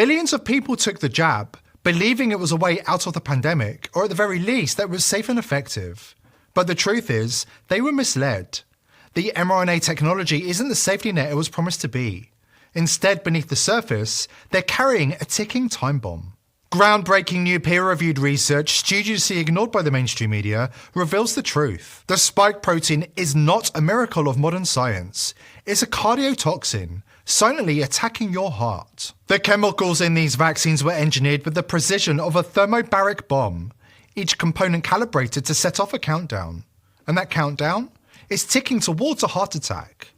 Billions of people took the jab, believing it was a way out of the pandemic, or at the very least that it was safe and effective. But the truth is, they were misled. The mRNA technology isn't the safety net it was promised to be. Instead, beneath the surface, they're carrying a ticking time bomb. Groundbreaking new peer-reviewed research, studiously ignored by the mainstream media, reveals the truth. The spike protein is not a miracle of modern science. It's a cardiotoxin, silently attacking your heart. The chemicals in these vaccines were engineered with the precision of a thermobaric bomb, each component calibrated to set off a countdown. And that countdown is ticking towards a heart attack.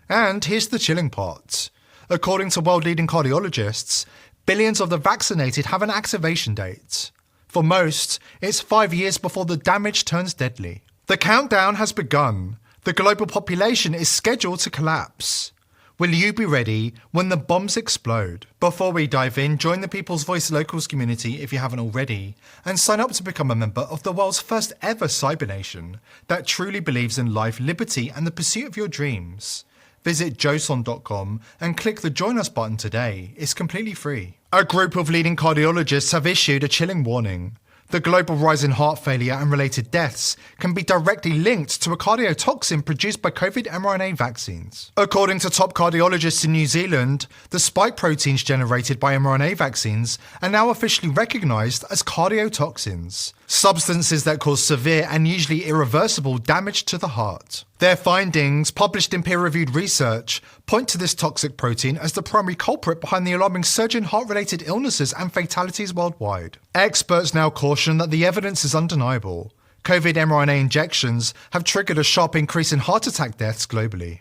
And here's the chilling part. According to world-leading cardiologists, billions of the vaccinated have an activation date. For most, it's 5 years before the damage turns deadly. The countdown has begun. The global population is scheduled to collapse. Will you be ready when the bombs explode? Before we dive in, join the People's Voice Locals community if you haven't already, and sign up to become a member of the world's first ever cyber nation that truly believes in life, liberty, and the pursuit of your dreams. Visit joson.com and click the Join Us button today. It's completely free. A group of leading cardiologists have issued a chilling warning. The global rise in heart failure and related deaths can be directly linked to a cardiotoxin produced by COVID mRNA vaccines. According to top cardiologists in New Zealand, the spike proteins generated by mRNA vaccines are now officially recognised as cardiotoxins, substances that cause severe and usually irreversible damage to the heart. Their findings, published in peer-reviewed research, point to this toxic protein as the primary culprit behind the alarming surge in heart-related illnesses and fatalities worldwide. Experts now caution that the evidence is undeniable. COVID mRNA injections have triggered a sharp increase in heart attack deaths globally.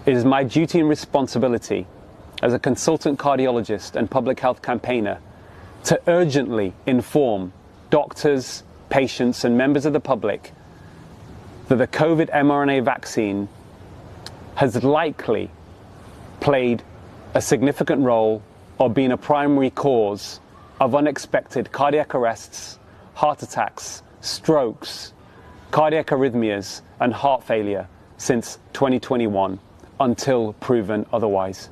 It is my duty and responsibility as a consultant cardiologist and public health campaigner to urgently inform doctors, patients, and members of the public that the COVID mRNA vaccine has likely played a significant role or been a primary cause of unexpected cardiac arrests, heart attacks, strokes, cardiac arrhythmias, and heart failure since 2021, until proven otherwise.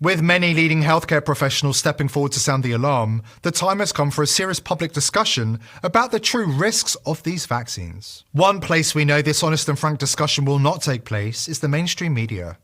With many leading healthcare professionals stepping forward to sound the alarm, the time has come for a serious public discussion about the true risks of these vaccines. One place we know this honest and frank discussion will not take place is the mainstream media.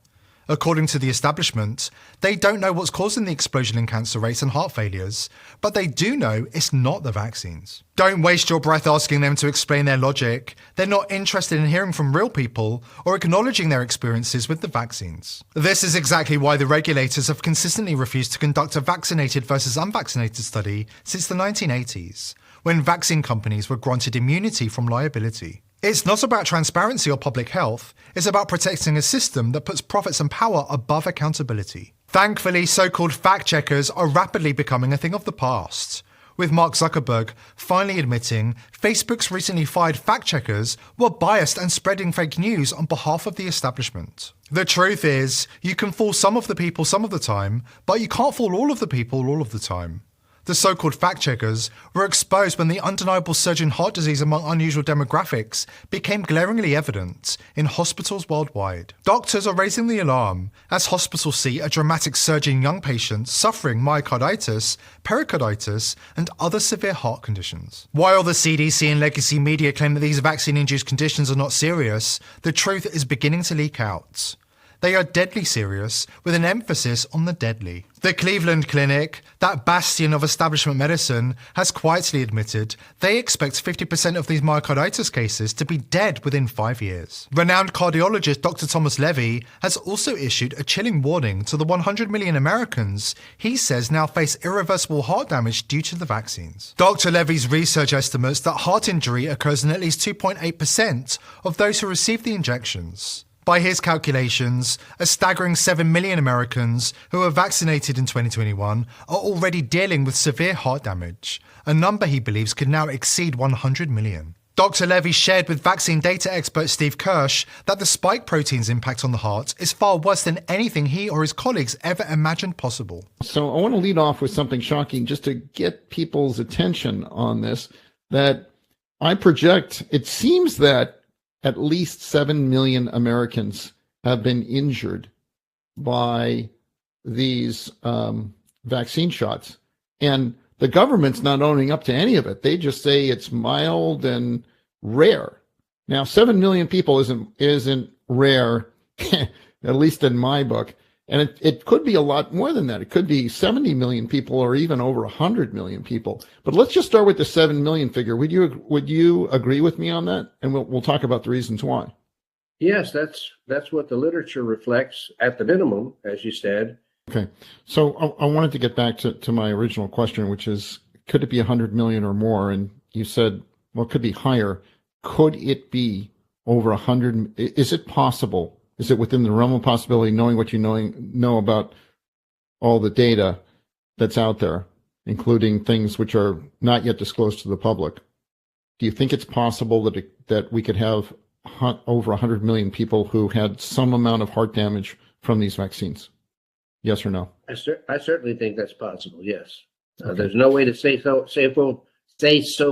According to the establishment, they don't know what's causing the explosion in cancer rates and heart failures, but they do know it's not the vaccines. Don't waste your breath asking them to explain their logic. They're not interested in hearing from real people or acknowledging their experiences with the vaccines. This is exactly why the regulators have consistently refused to conduct a vaccinated versus unvaccinated study since the 1980s, when vaccine companies were granted immunity from liability. It's not about transparency or public health, it's about protecting a system that puts profits and power above accountability. Thankfully, so-called fact-checkers are rapidly becoming a thing of the past, with Mark Zuckerberg finally admitting Facebook's recently fired fact-checkers were biased and spreading fake news on behalf of the establishment. The truth is, you can fool some of the people some of the time, but you can't fool all of the people all of the time. The so-called fact-checkers were exposed when the undeniable surge in heart disease among unusual demographics became glaringly evident in hospitals worldwide. Doctors are raising the alarm as hospitals see a dramatic surge in young patients suffering myocarditis, pericarditis, and other severe heart conditions. While the CDC and legacy media claim that these vaccine-induced conditions are not serious, the truth is beginning to leak out. They are deadly serious, with an emphasis on the deadly. The Cleveland Clinic, that bastion of establishment medicine, has quietly admitted they expect 50% of these myocarditis cases to be dead within 5 years. Renowned cardiologist Dr. Thomas Levy has also issued a chilling warning to the 100 million Americans he says now face irreversible heart damage due to the vaccines. Dr. Levy's research estimates that heart injury occurs in at least 2.8% of those who receive the injections. By his calculations, a staggering 7 million Americans who were vaccinated in 2021 are already dealing with severe heart damage, a number he believes could now exceed 100 million. Dr. Levy shared with vaccine data expert Steve Kirsch that the spike protein's impact on the heart is far worse than anything he or his colleagues ever imagined possible. So I want to lead off with something shocking just to get people's attention on this, that I project, it seems that at least 7 million Americans have been injured by these vaccine shots, and the government's not owning up to any of it. They just say it's mild and rare. Now, 7 million people isn't rare, at least in my book. And it could be a lot more than that. It could be 70 million people or even over 100 million people. But let's just start with the 7 million figure. Would you agree with me on that? And we'll talk about the reasons why. Yes, that's what the literature reflects at the minimum, as you said. Okay. So I wanted to get back to my original question, which is, could it be 100 million or more? And you said, well, it could be higher. Could it be over 100? Is it possible? Is it within the realm of possibility, knowing what you know about all the data that's out there, including things which are not yet disclosed to the public? Do you think it's possible that we could have over 100 million people who had some amount of heart damage from these vaccines? Yes or no? I certainly think that's possible. Yes. Okay. There's no way to say so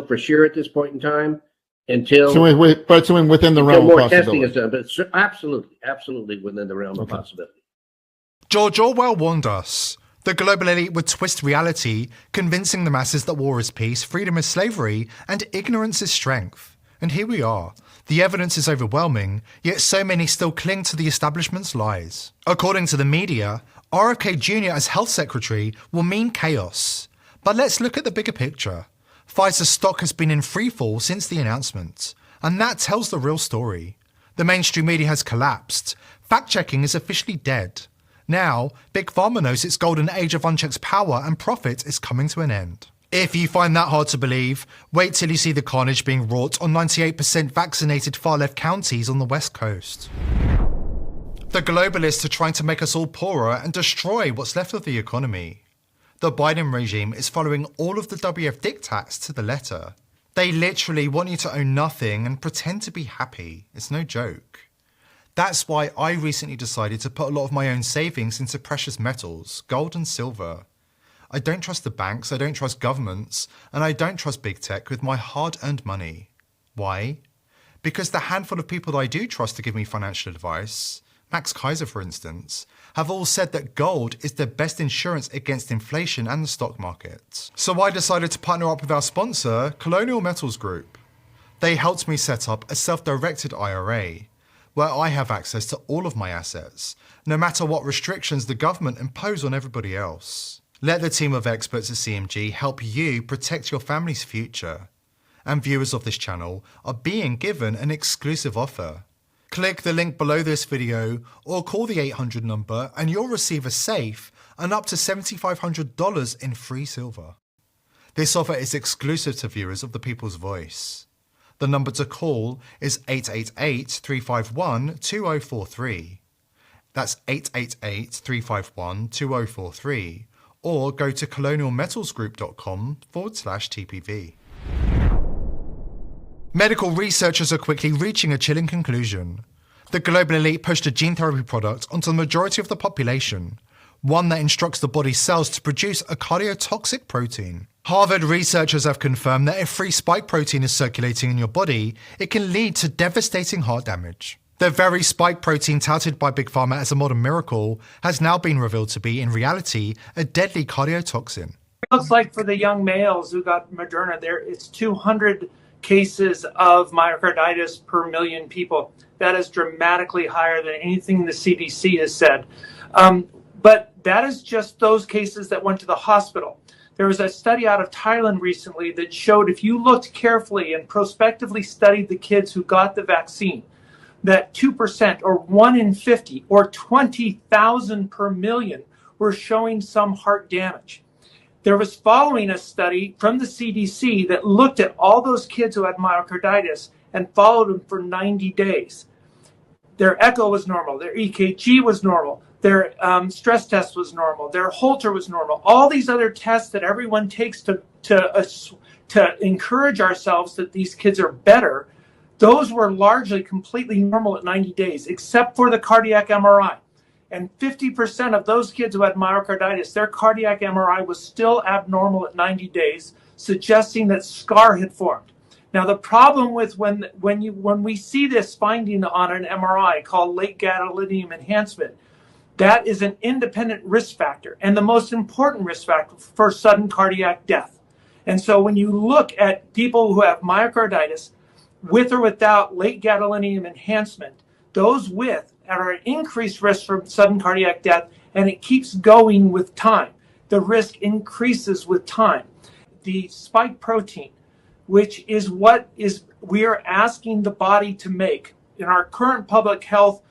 for sure at this point in time until but it's within the realm more of possibility. testing is done. But absolutely within the realm of possibility. George Orwell warned us. The global elite would twist reality, convincing the masses that war is peace, freedom is slavery, and ignorance is strength. And here we are. The evidence is overwhelming, yet so many still cling to the establishment's lies. According to the media, RFK Jr. as health secretary will mean chaos. But let's look at the bigger picture. Pfizer's stock has been in freefall since the announcement, and that tells the real story. The mainstream media has collapsed. Fact-checking is officially dead. Now, Big Pharma knows its golden age of unchecked power and profit is coming to an end. If you find that hard to believe, wait till you see the carnage being wrought on 98% vaccinated far-left counties on the West Coast. The globalists are trying to make us all poorer and destroy what's left of the economy. The Biden regime is following all of the WF diktats to the letter. They literally want you to own nothing and pretend to be happy. It's no joke. That's why I recently decided to put a lot of my own savings into precious metals, gold and silver. I don't trust the banks, I don't trust governments, and I don't trust big tech with my hard-earned money. Why? Because the handful of people that I do trust to give me financial advice, Max Kaiser for instance, have all said that gold is the best insurance against inflation and the stock market. So I decided to partner up with our sponsor, Colonial Metals Group. They helped me set up a self-directed IRA, where I have access to all of my assets, no matter what restrictions the government impose on everybody else. Let the team of experts at CMG help you protect your family's future. And viewers of this channel are being given an exclusive offer. Click the link below this video or call the 800 number and you'll receive a safe and up to $7,500 in free silver. This offer is exclusive to viewers of The People's Voice. The number to call is 888-351-2043. That's 888-351-2043. Or go to colonialmetalsgroup.com/TPV. Medical researchers are quickly reaching a chilling conclusion. The global elite pushed a gene therapy product onto the majority of the population, one that instructs the body's cells to produce a cardiotoxic protein. Harvard researchers have confirmed that if free spike protein is circulating in your body, it can lead to devastating heart damage. The very spike protein touted by Big Pharma as a modern miracle has now been revealed to be, in reality, a deadly cardiotoxin. It looks like for the young males who got Moderna, it's 200 cases of myocarditis per million people. That is dramatically higher than anything the CDC has said. But that is just those cases that went to the hospital. There was a study out of Thailand recently that showed if you looked carefully and prospectively studied the kids who got the vaccine, that 2% or 1 in 50 or 20,000 per million were showing some heart damage. There was following a study from the CDC that looked at all those kids who had myocarditis and followed them for 90 days. Their echo was normal, their EKG was normal, their stress test was normal, their Holter was normal. All these other tests that everyone takes to encourage ourselves that these kids are better, those were largely completely normal at 90 days, except for the cardiac MRI. And 50% of those kids who had myocarditis, their cardiac MRI was still abnormal at 90 days, suggesting that scar had formed. Now, the problem with when we see this finding on an MRI called late gadolinium enhancement, That is an independent risk factor and the most important risk factor for sudden cardiac death. And so when you look at people who have myocarditis with or without late gadolinium enhancement, those with are at increased risk for sudden cardiac death, and it keeps going with time. The risk increases with time. The spike protein, which is what we are asking the body to make in our current public health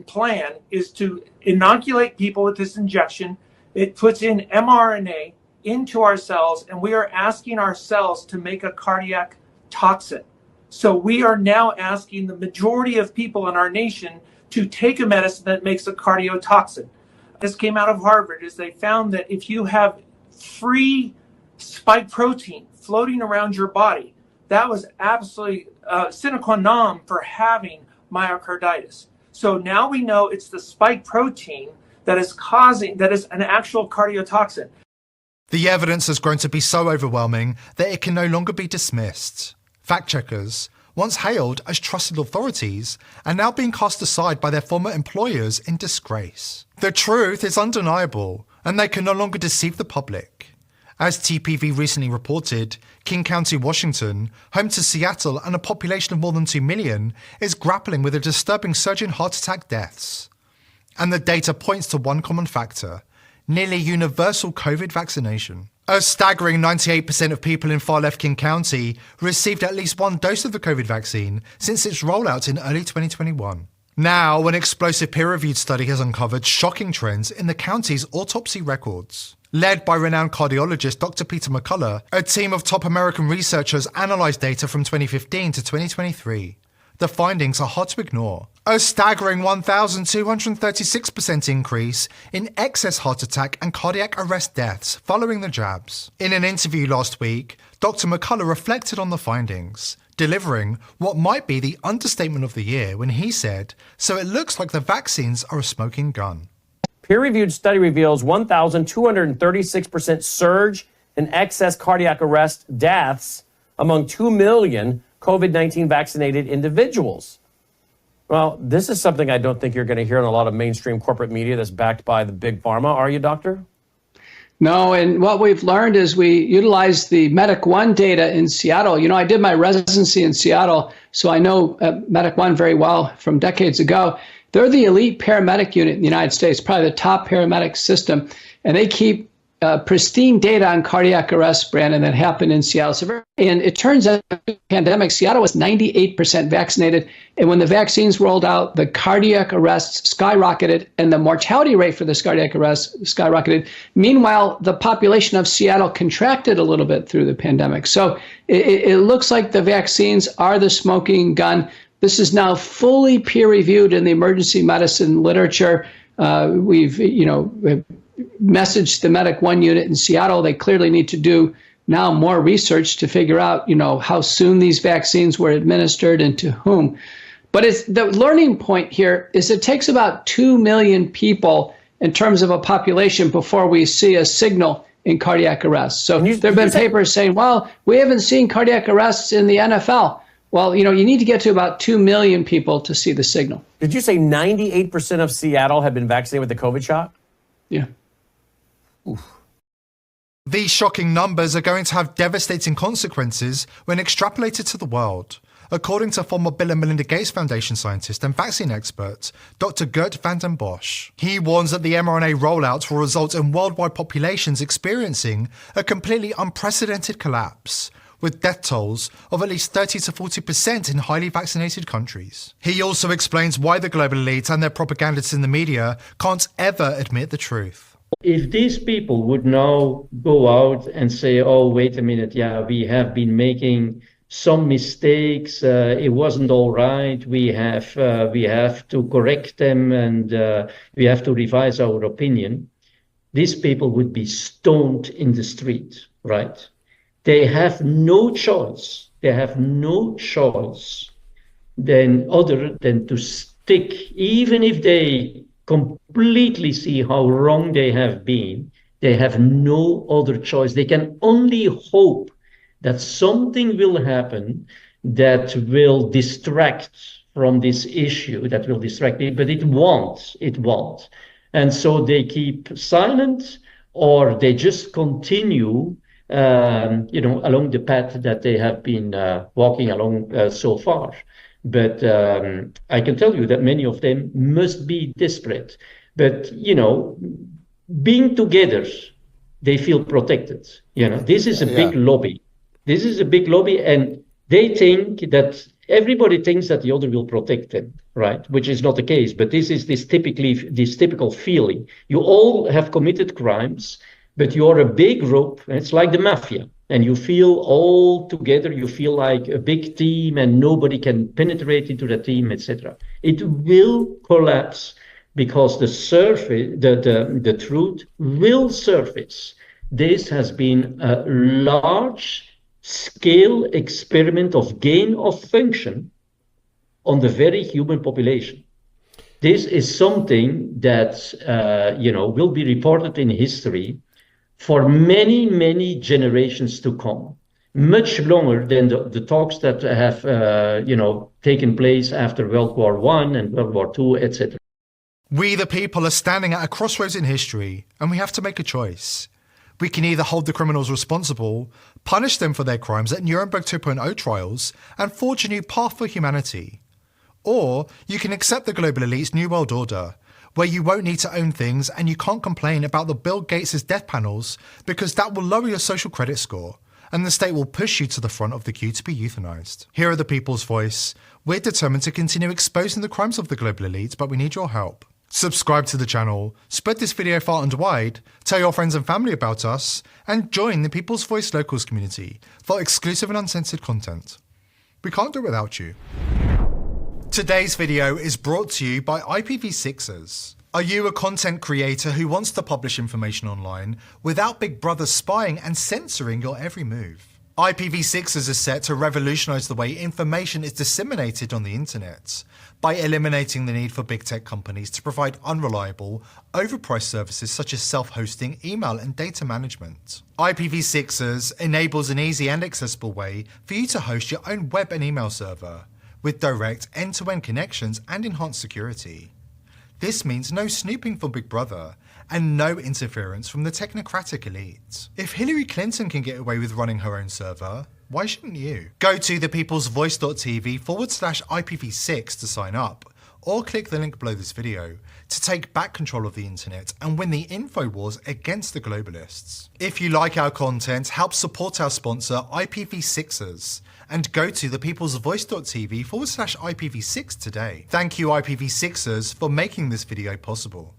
plan, is to inoculate people with this injection. It puts in mRNA into our cells, and we are asking our cells to make a cardiac toxin. So we are now asking the majority of people in our nation to take a medicine that makes a cardiotoxin. This came out of Harvard, is they found that if you have free spike protein floating around your body, that was absolutely sine qua non for having myocarditis. So now we know it's the spike protein that is an actual cardiotoxin. The evidence has grown to be so overwhelming that it can no longer be dismissed. Fact checkers, once hailed as trusted authorities, are now being cast aside by their former employers in disgrace. The truth is undeniable, and they can no longer deceive the public. As TPV recently reported, King County, Washington, home to Seattle and a population of more than 2 million, is grappling with a disturbing surge in heart attack deaths. And the data points to one common factor: nearly universal COVID vaccination. A staggering 98% of people in far left King County received at least one dose of the COVID vaccine since its rollout in early 2021. Now, an explosive peer-reviewed study has uncovered shocking trends in the county's autopsy records. Led by renowned cardiologist Dr. Peter McCullough, a team of top American researchers analysed data from 2015 to 2023. The findings are hard to ignore. A staggering 1,236% increase in excess heart attack and cardiac arrest deaths following the jabs. In an interview last week, Dr. McCullough reflected on the findings, delivering what might be the understatement of the year when he said, "So it looks like the vaccines are a smoking gun." Peer-reviewed study reveals 1,236% surge in excess cardiac arrest deaths among 2 million COVID-19 vaccinated individuals. Well, this is something I don't think you're going to hear in a lot of mainstream corporate media that's backed by the big pharma. Are you, Doctor? No, and what we've learned is we utilize the Medic One data in Seattle. You know, I did my residency in Seattle, so I know Medic One very well from decades ago. They're the elite paramedic unit in the United States, probably the top paramedic system, and they keep pristine data on cardiac arrest, Brandon, that happened in Seattle. And it turns out the pandemic, Seattle was 98% vaccinated. And when the vaccines rolled out, the cardiac arrests skyrocketed and the mortality rate for the cardiac arrests skyrocketed. Meanwhile, the population of Seattle contracted a little bit through the pandemic. So it looks like the vaccines are the smoking gun. This is now fully peer-reviewed in the emergency medicine literature. We've, messaged the Medic One unit in Seattle. They clearly need to do now more research to figure out, how soon these vaccines were administered and to whom. But it's the learning point here is it takes about 2 million people in terms of a population before we see a signal in cardiac arrest. So there have been papers saying, well, we haven't seen cardiac arrests in the NFL. Well, you need to get to about 2 million people to see the signal. Did you say 98% of Seattle had been vaccinated with the COVID shot? Yeah. Oof. These shocking numbers are going to have devastating consequences when extrapolated to the world, according to former Bill and Melinda Gates Foundation scientist and vaccine expert, Dr. Gert van den Bosch. He warns that the mRNA rollout will result in worldwide populations experiencing a completely unprecedented collapse, with death tolls of at least 30 to 40% in highly vaccinated countries. He also explains why the global elites and their propagandists in the media can't ever admit the truth. If these people would now go out and say, oh, wait a minute, we have been making some mistakes, it wasn't all right, we have to correct them and we have to revise our opinion, these people would be stoned in the street, right? They have no choice. They have no choice other than to stick, even if they completely see how wrong they have been. They have no other choice. They can only hope that something will happen that will distract from this issue, that will distract it, but it won't. It won't. And so they keep silent, or they just continue, along the path that they have been walking along so far. But I can tell you that many of them must be desperate. But, being together, they feel protected. This is a big lobby. This is a big lobby, and they think that everybody thinks that the other will protect them, right? Which is not the case. But this is this typical feeling. You all have committed crimes, but you are a big group, and it's like the mafia. And you feel all together, you feel like a big team, and nobody can penetrate into the team, etc. It will collapse because the truth will surface. This has been a large-scale experiment of gain of function on the very human population. This is something that will be reported in history for many, many generations to come, much longer than the talks that have, taken place after World War I and World War II, etc. We, the people, are standing at a crossroads in history, and we have to make a choice. We can either hold the criminals responsible, punish them for their crimes at Nuremberg 2.0 trials, and forge a new path for humanity. Or you can accept the global elite's new world order, where you won't need to own things and you can't complain about the Bill Gates' death panels because that will lower your social credit score and the state will push you to the front of the queue to be euthanized. Here at the People's Voice, we're determined to continue exposing the crimes of the global elite, but we need your help. Subscribe to the channel, spread this video far and wide, tell your friends and family about us, and join the People's Voice Locals community for exclusive and uncensored content. We can't do it without you. Today's video is brought to you by IPv6ers. Are you a content creator who wants to publish information online without Big Brother spying and censoring your every move? IPv6ers is set to revolutionize the way information is disseminated on the internet by eliminating the need for big tech companies to provide unreliable, overpriced services such as self-hosting, email, and data management. IPv6ers enables an easy and accessible way for you to host your own web and email server with direct end-to-end connections and enhanced security. This means no snooping from Big Brother and no interference from the technocratic elite. If Hillary Clinton can get away with running her own server, why shouldn't you? Go to thepeoplesvoice.tv/IPv6 to sign up, or click the link below this video to take back control of the internet and win the info wars against the globalists. If you like our content, help support our sponsor IPv6ers and go to thepeoplesvoice.tv/IPv6 today. Thank you IPv6ers for making this video possible.